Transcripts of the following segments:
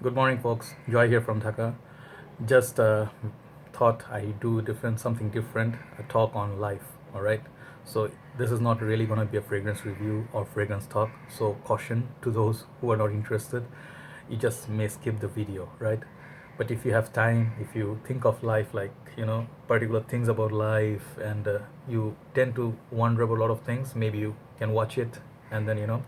Good morning, folks. Joy here from Dhaka. Just thought I do different something different, a talk on life. All right. So this is not really going to be a fragrance review or fragrance talk. So caution to those who are not interested. You just may skip the video, right? But if you have time, if you think of life like particular things about life, and you tend to wonder about a lot of things, maybe you can watch it and then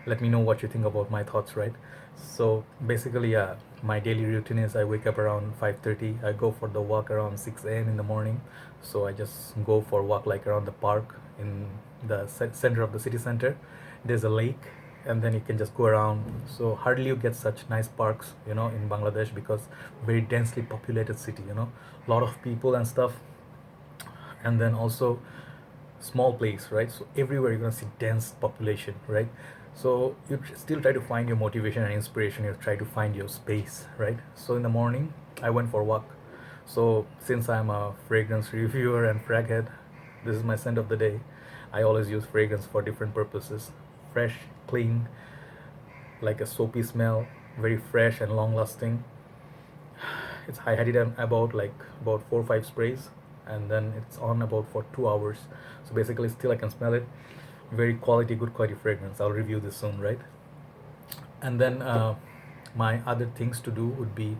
let me know what you think about my thoughts, right? So basically, yeah, my daily routine is I wake up around 5:30. I go for the walk around 6 a.m. in the morning. So I just go for a walk like around the park in the center of the city center. There's a lake, and then you can just go around. So hardly you get such nice parks, in Bangladesh, because very densely populated city, a lot of people and stuff, and then also small place, right? So everywhere you're gonna see dense population, right? So you still try to find your motivation and inspiration. You try to find your space, right? So in the morning, I went for a walk. So since I'm a fragrance reviewer and frag head, this is my scent of the day. I always use fragrance for different purposes: fresh, clean, like a soapy smell, very fresh and long lasting. I had it about about 4 or 5 sprays, and then it's on about for 2 hours. So basically, still I can smell it. Very quality, good quality fragrance. I'll review this soon, right? And then my other things to do would be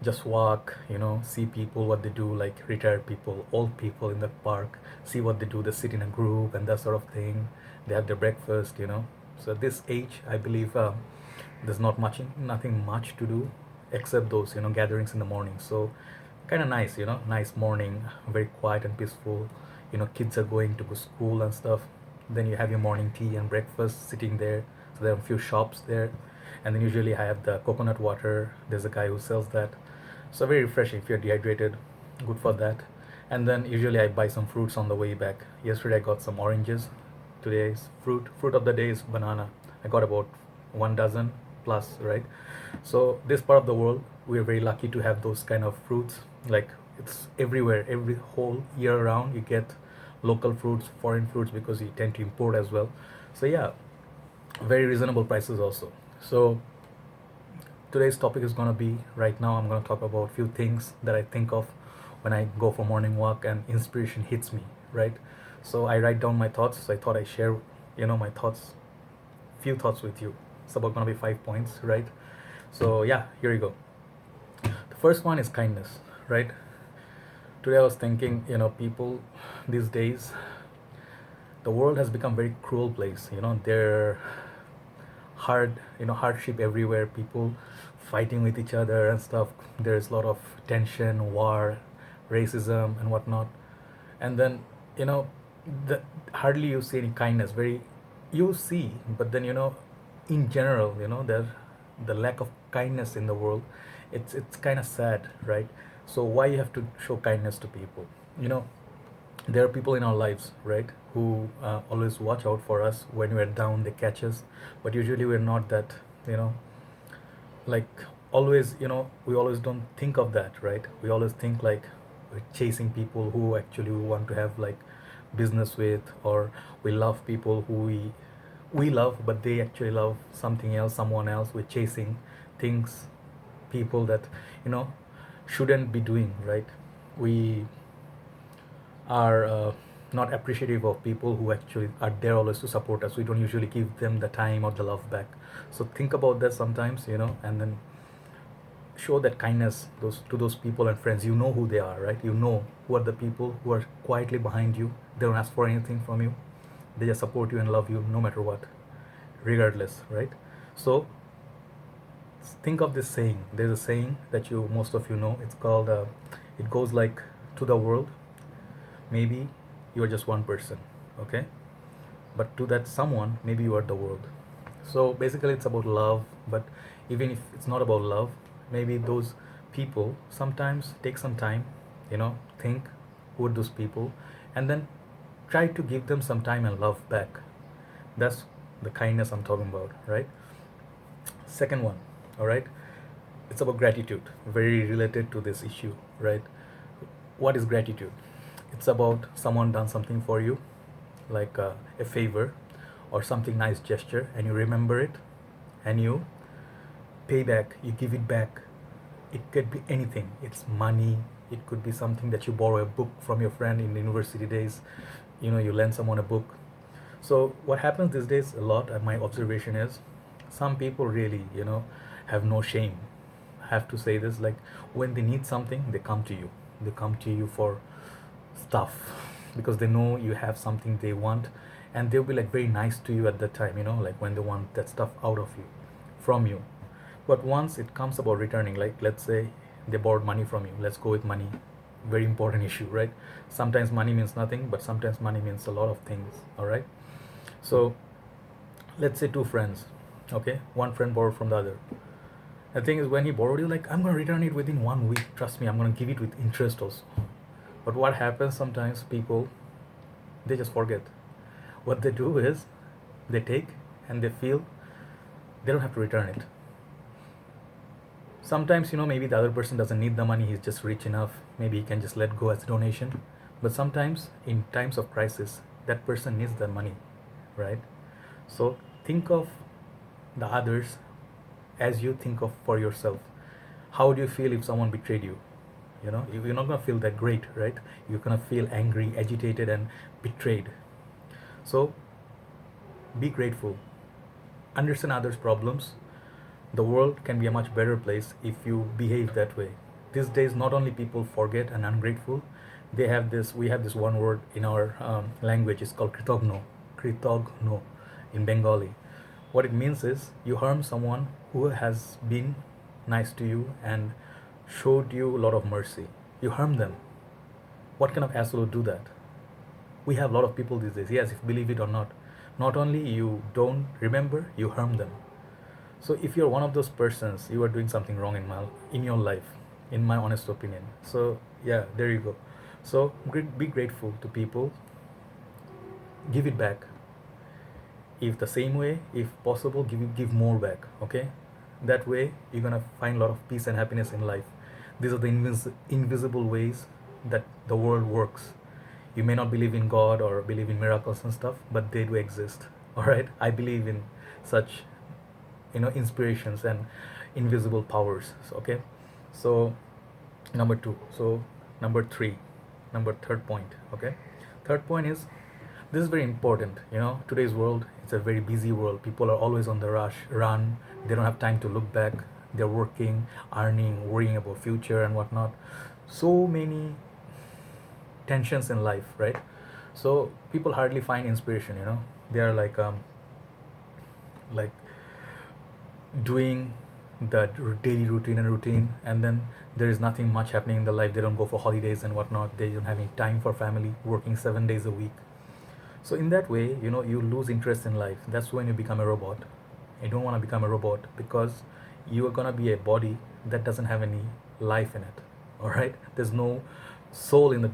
just walk, see people what they do, like retired people, old people in the park, see what they do. They sit in a group and that sort of thing. They have their breakfast. So at this age, I believe there's nothing much to do except those gatherings in the morning. So kind of nice, nice morning, very quiet and peaceful. Kids are going to school and stuff. Then you have your morning tea and breakfast sitting there. So there are a few shops there, and then usually I have the coconut water. There's a guy who sells that, so very refreshing if you're dehydrated, good for that. And then usually I buy some fruits on the way back. Yesterday I got some oranges. Today's fruit of the day is banana. I got about 1 dozen plus, right? So this part of the world, we're very lucky to have those kind of fruits. Like, it's everywhere, every whole year round you get local fruits, foreign fruits, because you tend to import as well. So yeah, very reasonable prices also. So today's topic is going to be, right now I'm going to talk about few things that I think of when I go for morning walk and inspiration hits me, right? So I write down my thoughts. So I thought I share my thoughts, few thoughts with you. It's about going to be 5 points, right? So yeah, here you go. The first one is kindness, right? Today I was thinking, people these days, the world has become very cruel place. There hardship everywhere, people fighting with each other and stuff. There's a lot of tension, war, racism and whatnot. And then you know the hardly you see any kindness, very you see, but then in general, the lack of kindness in the world. It's kind of sad, right? So why you have to show kindness to people? you know there are people in our lives, right, who always watch out for us when we're down. They catch us, but usually we're not that, you know like always. We always don't think of that, right? We always think like we're chasing people who actually we want to have like business with, or we love people who we love, but they actually love something else, someone else. We're chasing things, people that you know shouldn't be doing, right? We are not appreciative of people who actually are there always to support us. We don't usually give them the time or the love back. So think about that sometimes, and then show that kindness those people and friends. You know who they are, right? You know who are the people who are quietly behind you. They don't ask for anything from you. They just support you and love you no matter what, regardless, right? So think of this saying. There's a saying that most of you know. It's called it goes like, to the world, maybe you're just one person, okay, but to that someone, maybe you are the world. So basically it's about love. But even if it's not about love, maybe those people sometimes take some time, think who are those people, and then try to give them some time and love back. That's the kindness I'm talking about, right? Second one, all right, it's about gratitude, very related to this issue, right? What is gratitude? It's about someone done something for you, like a favor or something nice gesture, and you remember it, and you payback, you give it back. It could be anything. It's money. It could be something that you borrow a book from your friend in the university days. You lend someone a book. So what happens these days a lot, my observation is, some people really, have no shame. I have to say this, like when they need something, they come to you. They come to you for stuff because they know you have something they want, and they'll be like very nice to you at that time, like when they want that stuff out of you, from you. But once it comes about returning, like let's say they borrowed money from you, let's go with money, very important issue, right? Sometimes money means nothing, but sometimes money means a lot of things. All right, so let's say two friends, okay, one friend borrowed from the other. The thing is, when he borrowed you, like, I'm gonna return it within 1 week, trust me, I'm gonna give it with interest also. But what happens sometimes, people, they just forget. What they do is they take and they feel they don't have to return it. Sometimes, maybe the other person doesn't need the money, he's just rich enough, maybe he can just let go as a donation. But sometimes in times of crisis, that person needs the money, right? So think of the others as you think of for yourself. How do you feel if someone betrayed you? You're not going to feel that great, right? You're going to feel angry, agitated, and betrayed. So be grateful, understand others' problems. The world can be a much better place if you behave that way. These days, not only people forget and ungrateful, we have this one word in our language. It's called kritogno in Bengali. What it means is you harm someone who has been nice to you and showed you a lot of mercy. You harm them. What kind of asshole would do that? We have a lot of people these days. Yes, if you believe it or not. Not only you don't remember, you harm them. So if you're one of those persons, you are doing something wrong in your life, in my honest opinion. So yeah, there you go. So be grateful to people. Give it back. If the same way, if possible, give more back. Okay, that way you're gonna find a lot of peace and happiness in life. These are the invisible ways that the world works. You may not believe in God or believe in miracles and stuff, but they do exist. All right, I believe in such, inspirations and invisible powers. So, okay, so number two. So number three, third point. Okay, third point is, this is very important. Today's world, it's a very busy world. People are always on the run. They don't have time to look back. They're working, earning, worrying about future and whatnot. So many tensions in life, right? So people hardly find inspiration. They are like doing that daily routine, and then there is nothing much happening in the life. They don't go for holidays and whatnot. They don't have any time for family, working 7 days a week. So in that way, you lose interest in life. That's when you become a robot. You don't want to become a robot because you are going to be a body that doesn't have any life in it. All right, there's no soul in the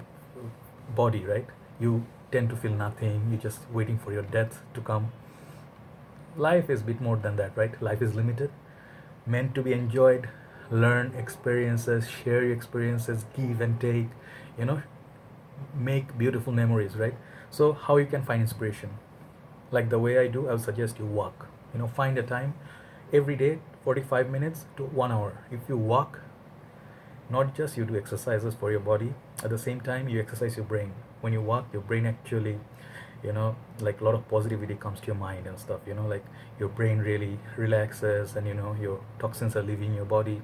body, right? You tend to feel nothing. You're just waiting for your death to come. Life is a bit more than that, right? Life is limited, meant to be enjoyed. Learn experiences, share your experiences, give and take, you know make beautiful memories, right? So how you can find inspiration? Like the way I do, I would suggest you walk. Find a time every day, 45 minutes to 1 hour. If you walk, not just you do exercises for your body, at the same time you exercise your brain. When you walk, your brain actually, like a lot of positivity comes to your mind and stuff. Like your brain really relaxes, and your toxins are leaving your body.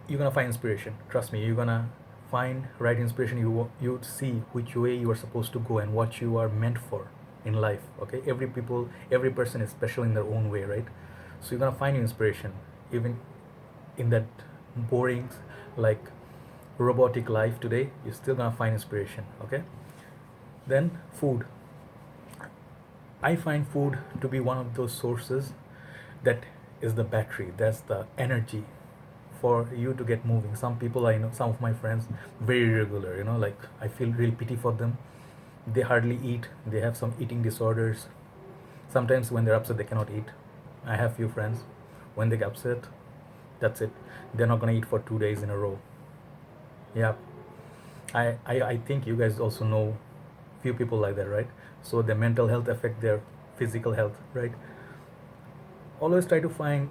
You're gonna find inspiration, trust me. You're gonna find right inspiration. You see which way you are supposed to go and what you are meant for in life. Okay, every person is special in their own way, right? So you're gonna find inspiration even in that boring, like, robotic life today. You're still gonna find inspiration. Okay, then food. I find food to be one of those sources that is the battery, that's the energy for you to get moving. Some people I know, some of my friends, very regular, like I feel real pity for them. They hardly eat, they have some eating disorders. Sometimes when they're upset, they cannot eat. I have few friends, when they get upset, that's it. They're not gonna eat for 2 days in a row. Yeah, I think you guys also know few people like that, right? So their mental health affect their physical health, right? Always try to find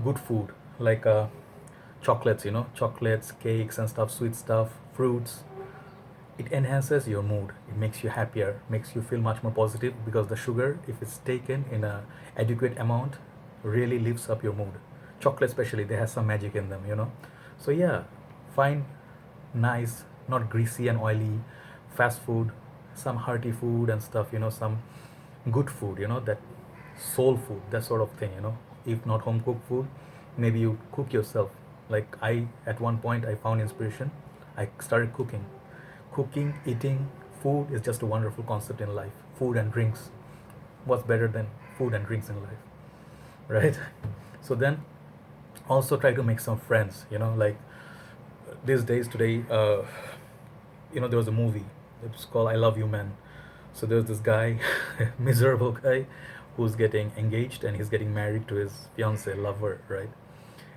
good food, like chocolates, chocolates, cakes and stuff, sweet stuff, fruits. It enhances your mood. It makes you happier, makes you feel much more positive, because the sugar, if it's taken in a adequate amount, really lifts up your mood. Chocolate especially, they have some magic in them. So yeah, find nice, not greasy and oily fast food, some hearty food and stuff, some good food, that soul food, that sort of thing. If not home cooked food, maybe you cook yourself. Like I, at one point, I found inspiration. I started cooking, eating. Food is just a wonderful concept in life. Food and drinks, what's better than food and drinks in life, right? So then also try to make some friends, like these days today, there was a movie. It's called I Love You Man. So there's this guy, miserable guy, who's getting engaged and he's getting married to his fiance lover, right?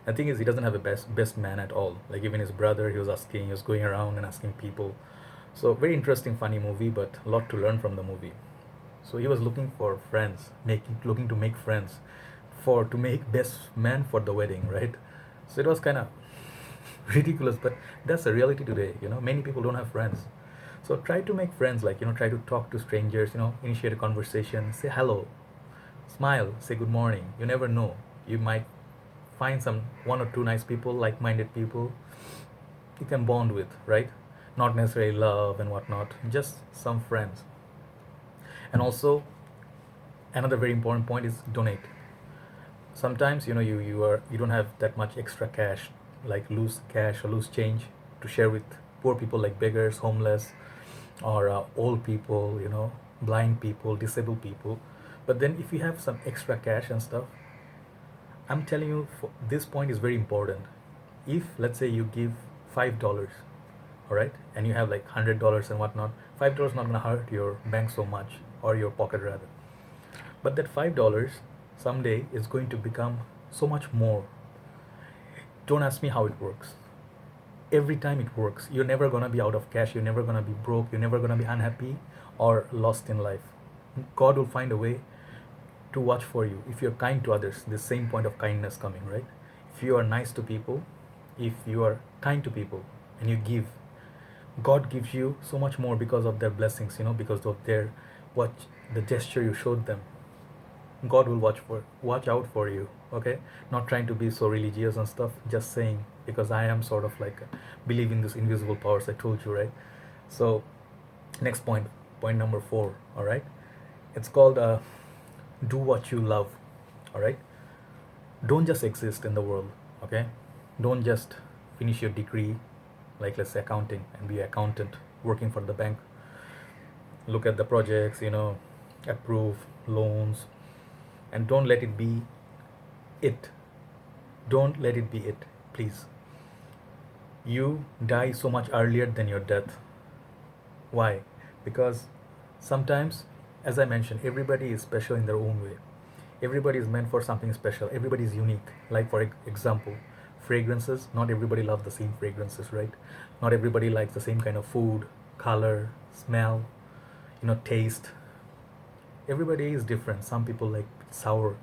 The thing is, he doesn't have a best man at all. Like even his brother, he was going around and asking people. So very interesting, funny movie, but a lot to learn from the movie. So he was looking for friends, looking to make friends, for to make best man for the wedding, right? So it was kind of ridiculous, but that's the reality today. Many people don't have friends. So try to make friends, like try to talk to strangers, initiate a conversation, say hello, smile, say good morning. You never know. You might find some one or two nice people, like-minded people you can bond with, right? Not necessarily love and whatnot, just some friends. And also, another very important point is donate. Sometimes you don't have that much extra cash, like loose cash or loose change, to share with poor people like beggars, homeless, or old people, blind people, disabled people. But then if you have some extra cash and stuff, I'm telling you, this point is very important. If let's say you give $5, all right, and you have like $100 and whatnot, $5 not gonna hurt your bank so much, or your pocket rather. But that $5 someday is going to become so much more. Don't ask me how it works. Every time it works, you're never gonna be out of cash. You're never gonna be broke. You're never gonna be unhappy or lost in life. God will find a way to watch for you if you're kind to others. The same point of kindness coming, right? If you are nice to people, if you are kind to people, and you give, God gives you so much more because of their blessings, because of their what the gesture you showed them. God will watch out for you. Okay, not trying to be so religious and stuff. Just saying, because I am sort of like believe in this invisible powers I told you, right? So next point number 4. All right, it's called do what you love. All right, don't just exist in the world. Okay, don't just finish your degree, like let's say accounting, and be an accountant working for the bank. Look at the projects, approve loans, and don't let it be it. Don't let it be it, please. You die so much earlier than your death. Why? Because sometimes, as I mentioned, everybody is special in their own way. Everybody is meant for something special. Everybody is unique. Like for example, fragrances. Not everybody loves the same fragrances, right? Not everybody likes the same kind of food, color, smell, taste. Everybody is different. Some people like sour.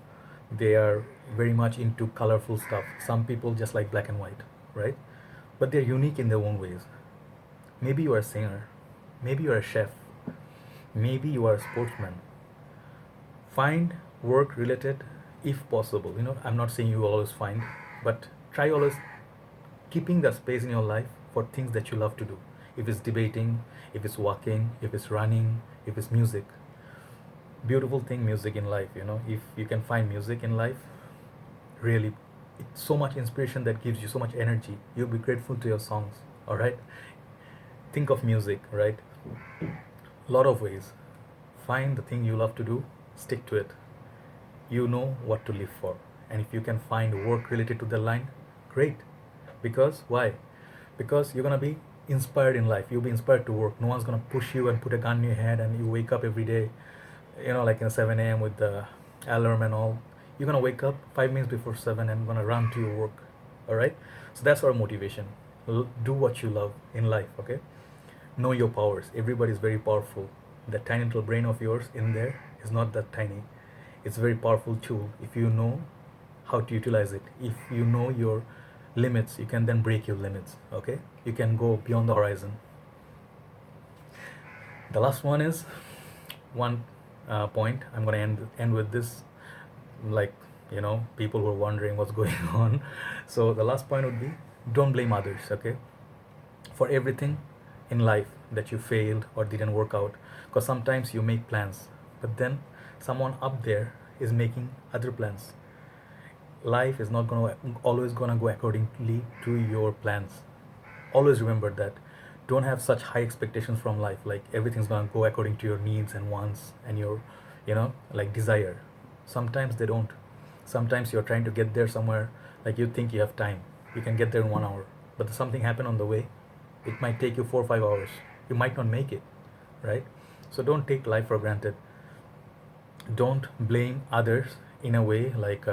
They are very much into colorful stuff. Some people just like black and white, right? But they're unique in their own ways. Maybe you are a singer. Maybe you are a chef. Maybe you are a sportsman. Find work related if possible. I'm not saying you always find, but try always keeping the space in your life for things that you love to do. If it's debating, if it's walking, if it's running, if it's music. Beautiful thing, music in life. If you can find music in life, really, it's so much inspiration that gives you so much energy. You'll be grateful to your songs. All right, think of music, right? A lot of ways. Find the thing you love to do, stick to it. You know what to live for. And if you can find work related to the line, great. Because why? Because you're gonna be inspired in life. You'll be inspired to work. No one's gonna push you and put a gun in your head and you wake up every day, like in 7 a.m. with the alarm and all. You're gonna wake up 5 minutes before 7 and gonna run to your work. All right. So that's our motivation. Do what you love in life. Okay. Know your powers. Everybody is very powerful. The tiny little brain of yours in there is not that tiny. It's a very powerful tool if you know how to utilize it. If you know your limits, you can then break your limits. Okay, you can go beyond the horizon. The last one is one point. I'm gonna end with this, like, people who are wondering what's going on. So the last point would be, don't blame others. Okay, for everything in life that you failed or didn't work out, because sometimes you make plans, but then someone up there is making other plans. Life is not gonna always gonna go accordingly to your plans. Always remember that. Don't have such high expectations from life, like everything's gonna go according to your needs and wants and your, like, desire. Sometimes they don't. Sometimes you're trying to get there somewhere, like you think you have time, you can get there in 1 hour, but something happened on the way. It might take you 4 or 5 hours. You might not make it, right? So don't take life for granted. Don't blame others in a way, like,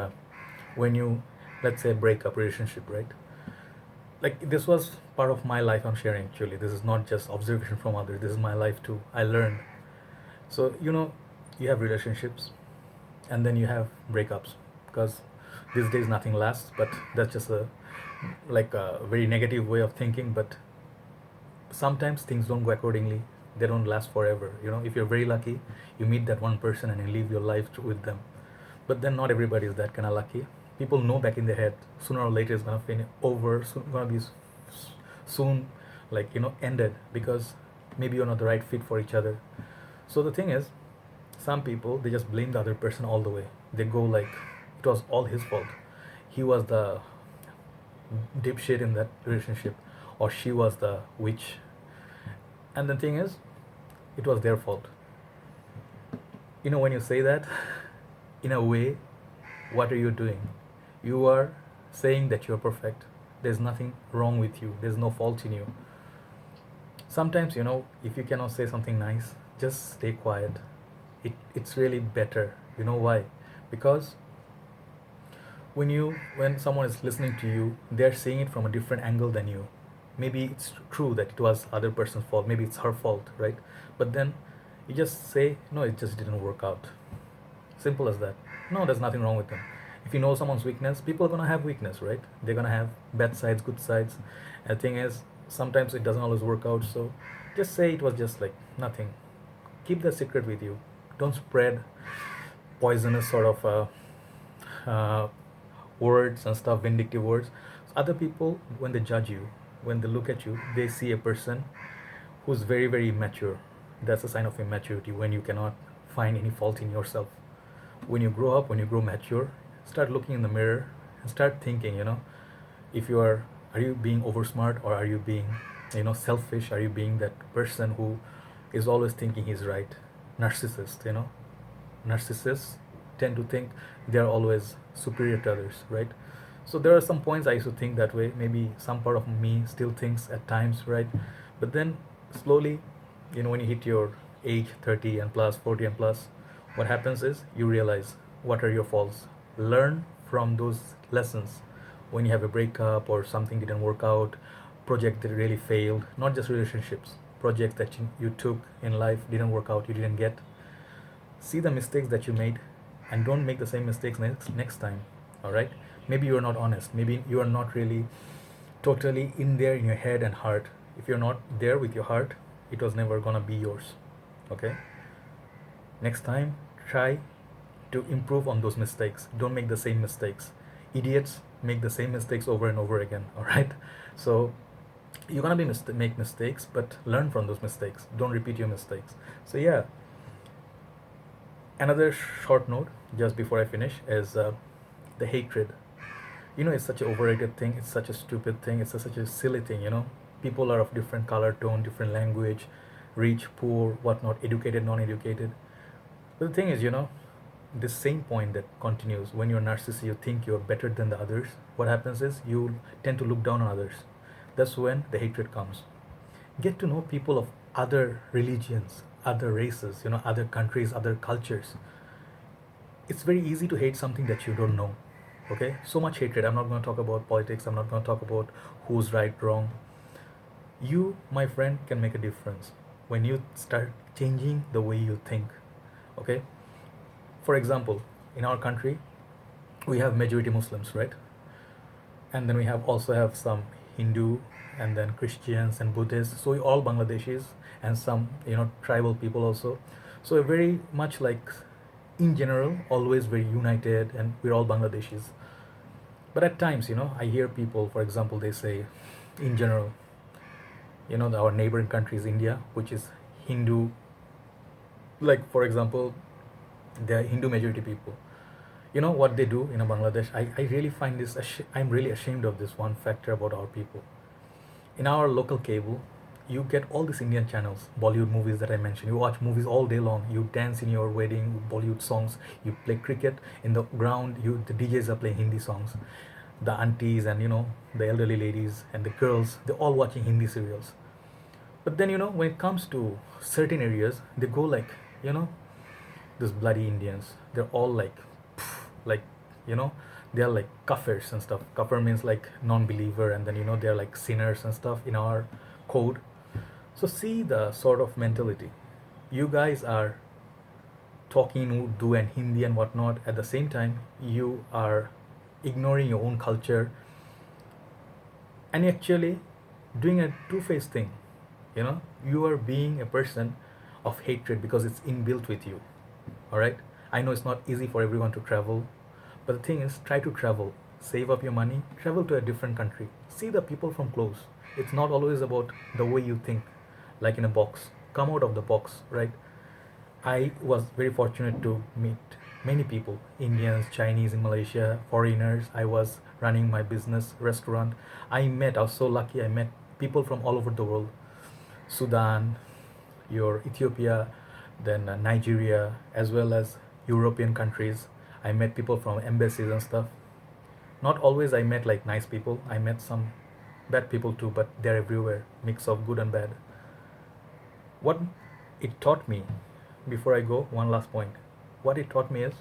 when you, let's say, break up relationship, right? Like, this was part of my life I'm sharing. Actually, this is not just observation from others, this is my life too. I learned. So, you have relationships, and then you have breakups, because these days nothing lasts, but that's just a, like, a very negative way of thinking. But sometimes things don't go accordingly. They don't last forever. If you're very lucky, you meet that one person and you live your life with them. But then not everybody is that kind of lucky. People know back in their head, sooner or later it's gonna finish over, gonna be soon, like, ended, because maybe you're not the right fit for each other. So the thing is, some people, they just blame the other person all the way. They go like it was all his fault. He was the dipshit in that relationship, or she was the witch. And the thing is, it was their fault. When you say that, in a way, what are you doing? You are saying that you're perfect. There's nothing wrong with you, there's no fault in you. Sometimes, if you cannot say something nice, just stay quiet. It's really better. You know why? Because when someone is listening to you, they're seeing it from a different angle than you. Maybe it's true that it was other person's fault, maybe it's her fault, right? But then you just say, no, it just didn't work out. Simple as that. No, there's nothing wrong with them. If you know someone's weakness, people are gonna have weakness, right? They're gonna have bad sides, good sides. And the thing is, sometimes it doesn't always work out. So just say it was just like nothing. Keep that secret with you. Don't spread poisonous sort of words and stuff, vindictive words. So other people, when they judge you, when they look at you, they see a person who's very, very immature. That's a sign of immaturity, when you cannot find any fault in yourself. When you grow up, when you grow mature, start looking in the mirror and start thinking, if you are you being over smart, or are you being, selfish? Are you being that person who is always thinking he's right? Narcissist, narcissists tend to think they're always superior to others, right? So there are some points I used to think that way. Maybe some part of me still thinks at times, right? But then slowly, when you hit your age 30 and plus, 40 and plus, what happens is you realize what are your faults. Learn from those lessons. When you have a breakup or something didn't work out, project that really failed, not just relationships, projects that you took in life didn't work out, you didn't get. See the mistakes that you made, and don't make the same mistakes next time. All right? Maybe you are not honest. Maybe you are not really totally in there in your head and heart. If you're not there with your heart, it was never gonna be yours. Okay? Next time, try to improve on those mistakes. Don't make the same mistakes. Idiots make the same mistakes over and over again. All right? So you're gonna make mistakes, but learn from those mistakes. Don't repeat your mistakes. So yeah. Another short note, just before I finish, is the hatred. It's such an overrated thing. It's such a stupid thing. It's such a silly thing. People are of different color tone, different language, rich, poor, whatnot, educated, non-educated. But the thing is, this same point that continues. When you're narcissist, you think you're better than the others. What happens is you tend to look down on others. That's when the hatred comes. Get to know people of other religions, other races, other countries, other cultures. It's very easy to hate something that you don't know. Okay? So much hatred. I'm not going to talk about politics. I'm not going to talk about who's right, wrong. You, my friend, can make a difference when you start changing the way you think. Okay? For example, in our country, we have majority Muslims, right? And then we have also have some Hindu, and then Christians and Buddhists. So we all Bangladeshis, and some tribal people also. So we're very much like, in general, always very united, and we're all Bangladeshis. But at times, I hear people, for example, they say, in general, our neighboring country is India, which is Hindu. Like, for example, they're Hindu majority people. You know what they do in a Bangladesh? I really find this, I'm really ashamed of this one factor about our people. In our local cable, you get all these Indian channels, Bollywood movies that I mentioned. You watch movies all day long. You dance in your wedding, Bollywood songs. You play cricket in the ground. The DJs are playing Hindi songs. The aunties and the elderly ladies and the girls, they're all watching Hindi serials. But then when it comes to certain areas, they go like, you know these bloody Indians. They're all like, like, you know, they're like kafirs and stuff. Kafir means like non-believer, and then they're like sinners and stuff in our code. So see the sort of mentality. You guys are talking Urdu and Hindi and whatnot. At the same time, you are ignoring your own culture, and actually doing a two-faced thing. You are being a person of hatred because it's inbuilt with you. All right, I know it's not easy for everyone to travel, but the thing is, try to travel, save up your money, travel to a different country, see the people from close. It's not always about the way you think, like in a box. Come out of the box, right? I was very fortunate to meet many people, Indians, Chinese in Malaysia, foreigners. I was running my business restaurant. I was so lucky, I met people from all over the world. Sudan, your Ethiopia, then Nigeria, as well as European countries. I met people from embassies and stuff. Not always I met like nice people. I met some bad people too, but they're everywhere, mix of good and bad. What it taught me, before I go, one last point. What it taught me is,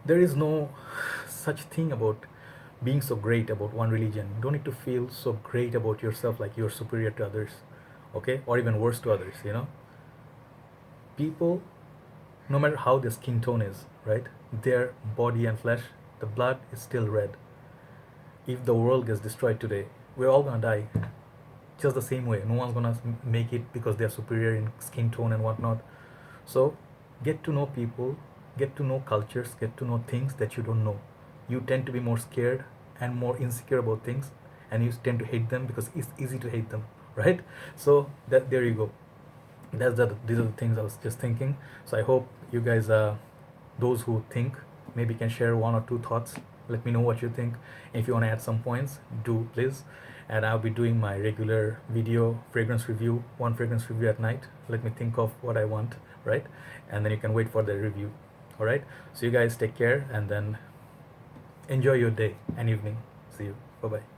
there is no such thing about being so great about one religion. You don't need to feel so great about yourself like you're superior to others, okay, or even worse to others. People, no matter how their skin tone is, right, their body and flesh, the blood is still red. If the world gets destroyed today, we're all gonna die just the same way. No one's gonna make it because they're superior in skin tone and whatnot. So get to know people, get to know cultures, get to know things that you don't know. You tend to be more scared and more insecure about things, and you tend to hate them because it's easy to hate them, right? So that, there you go. These are the things I was just thinking. So I hope you guys, those who think, maybe can share one or two thoughts. Let me know what you think. If you want to add some points, do please. And I'll be doing my regular video fragrance review, one fragrance review at night. Let me think of what I want, right? And then you can wait for the review. All right. So you guys take care, and then enjoy your day and evening. See you. Bye bye.